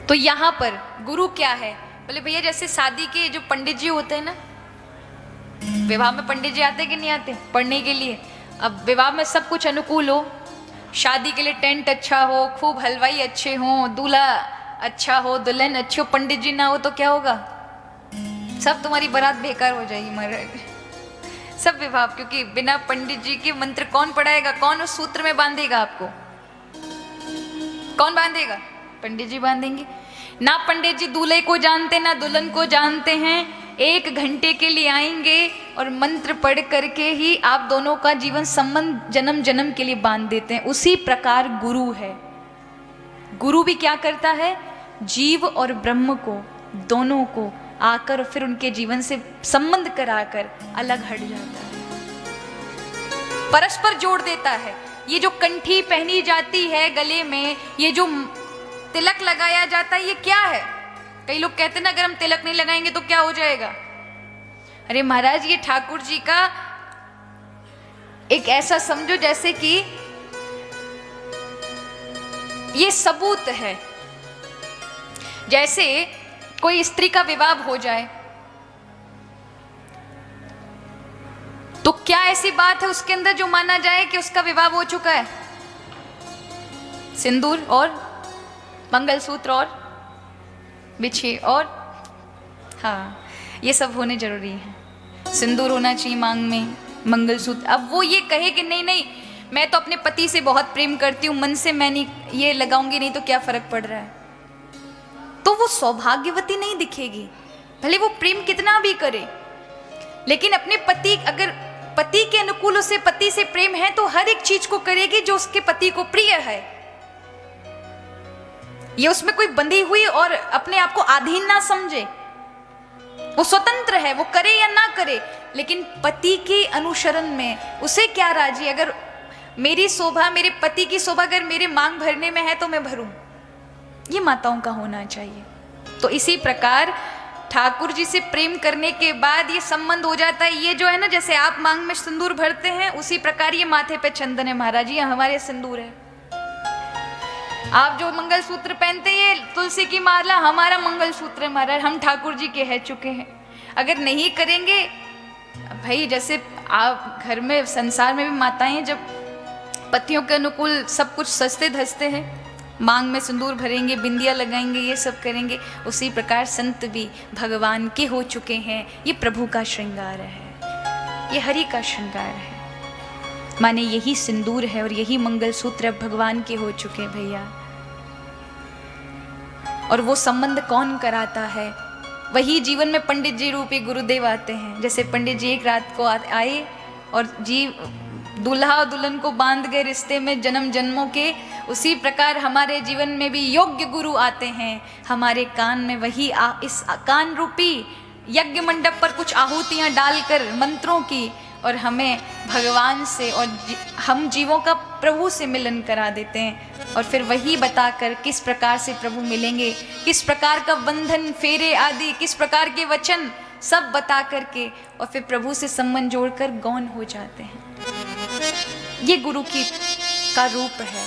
तो यहाँ पर गुरु क्या है? बोले भैया जैसे शादी के जो पंडित जी होते हैं ना, विवाह में पंडित जी आते कि नहीं आते पढ़ने के लिए। अब विवाह में सब कुछ अनुकूल हो, शादी के लिए टेंट अच्छा हो, खूब हलवाई अच्छे हो, दूल्हा अच्छा हो, दुल्हन अच्छी हो, पंडित जी ना हो तो क्या होगा? सब तुम्हारी बारात बेकार हो जाएगी महाराज, सब विवाह। क्योंकि बिना पंडित जी के मंत्र कौन पढ़ाएगा? कौन उस सूत्र में बांधेगा आपको? कौन बांधेगा? पंडित जी बांधेंगे ना। पंडित जी दूल्हे को जानते ना दुल्हन को जानते हैं। 1 घंटे के लिए आएंगे और मंत्र पढ़ करके ही आप दोनों का जीवन संबंध जन्म जन्म के लिए बांध देते हैं। उसी प्रकार गुरु है। गुरु भी क्या करता है? जीव और ब्रह्म को, दोनों को आकर फिर उनके जीवन से संबंध कराकर अलग हट जाता है, परस्पर जोड़ देता है। ये जो कंठी पहनी जाती है गले में, ये जो तिलक लगाया जाता है, ये क्या है? कई लोग कहते हैं ना अगर हम तिलक नहीं लगाएंगे तो क्या हो जाएगा? अरे महाराज ये ठाकुर जी का एक ऐसा समझो जैसे कि ये सबूत है। जैसे कोई स्त्री का विवाह हो जाए तो क्या ऐसी बात है उसके अंदर जो माना जाए कि उसका विवाह हो चुका है? सिंदूर और मंगलसूत्र और बिछे और हाँ, ये सब होने जरूरी है। सिंदूर होना चाहिए मांग में, मंगलसूत्र। अब वो ये कहे कि नहीं नहीं मैं तो अपने पति से बहुत प्रेम करती हूँ, मन से मैं नहीं ये लगाऊंगी, नहीं तो क्या फर्क पड़ रहा है? तो वो सौभाग्यवती नहीं दिखेगी, भले वो प्रेम कितना भी करे। लेकिन अपने पति, अगर पति के अनुकूल उसे पति से प्रेम है तो हर एक चीज को करेगी जो उसके पति को प्रिय है। ये उसमें कोई बंधी हुई और अपने आप को अधीन ना समझे। वो स्वतंत्र है, वो करे या ना करे, लेकिन पति के अनुसरण में उसे क्या राजी? अगर मेरी शोभा, मेरे पति की शोभा अगर मेरे मांग भरने में है तो मैं भरूं। ये माताओं का होना चाहिए। तो इसी प्रकार ठाकुर जी से प्रेम करने के बाद ये संबंध हो जाता है। ये जो है ना, जैसे आप मांग में सिंदूर भरते हैं, उसी प्रकार ये माथे पे चंदन है महाराज, ये हमारे सिंदूर है। आप जो मंगलसूत्र पहनते हैं, ये तुलसी की माला हमारा मंगलसूत्र है महाराज, हम ठाकुर जी के है चुके हैं। अगर नहीं करेंगे भाई, जैसे आप घर में संसार में भी माताएं जब पतियों के अनुकूल सब कुछ सजते धजते हैं, मांग में सिंदूर भरेंगे, बिंदिया लगाएंगे, ये सब करेंगे, उसी प्रकार संत भी भगवान के हो चुके हैं। ये प्रभु का श्रृंगार है, ये हरि का श्रृंगार है, माने यही सिंदूर है और यही मंगलसूत्र भगवान के हो चुके हैं भैया। और वो संबंध कौन कराता है? वही जीवन में पंडित जी रूपी गुरुदेव आते हैं। जैसे पंडित जी एक रात को आए और जी दूल्हा और दुल्हन को बांध गए रिश्ते में जन्म जन्मों के, उसी प्रकार हमारे जीवन में भी योग्य गुरु आते हैं हमारे कान में। वही इस कान रूपी यज्ञ मंडप पर कुछ आहुतियां डालकर मंत्रों की, और हमें भगवान से और हम जीवों का प्रभु से मिलन करा देते हैं। और फिर वही बताकर किस प्रकार से प्रभु मिलेंगे, किस प्रकार का बंधन, फेरे आदि, किस प्रकार के वचन, सब बता करके और फिर प्रभु से संबंध जोड़कर गौन हो जाते हैं। ये गुरु का रूप है।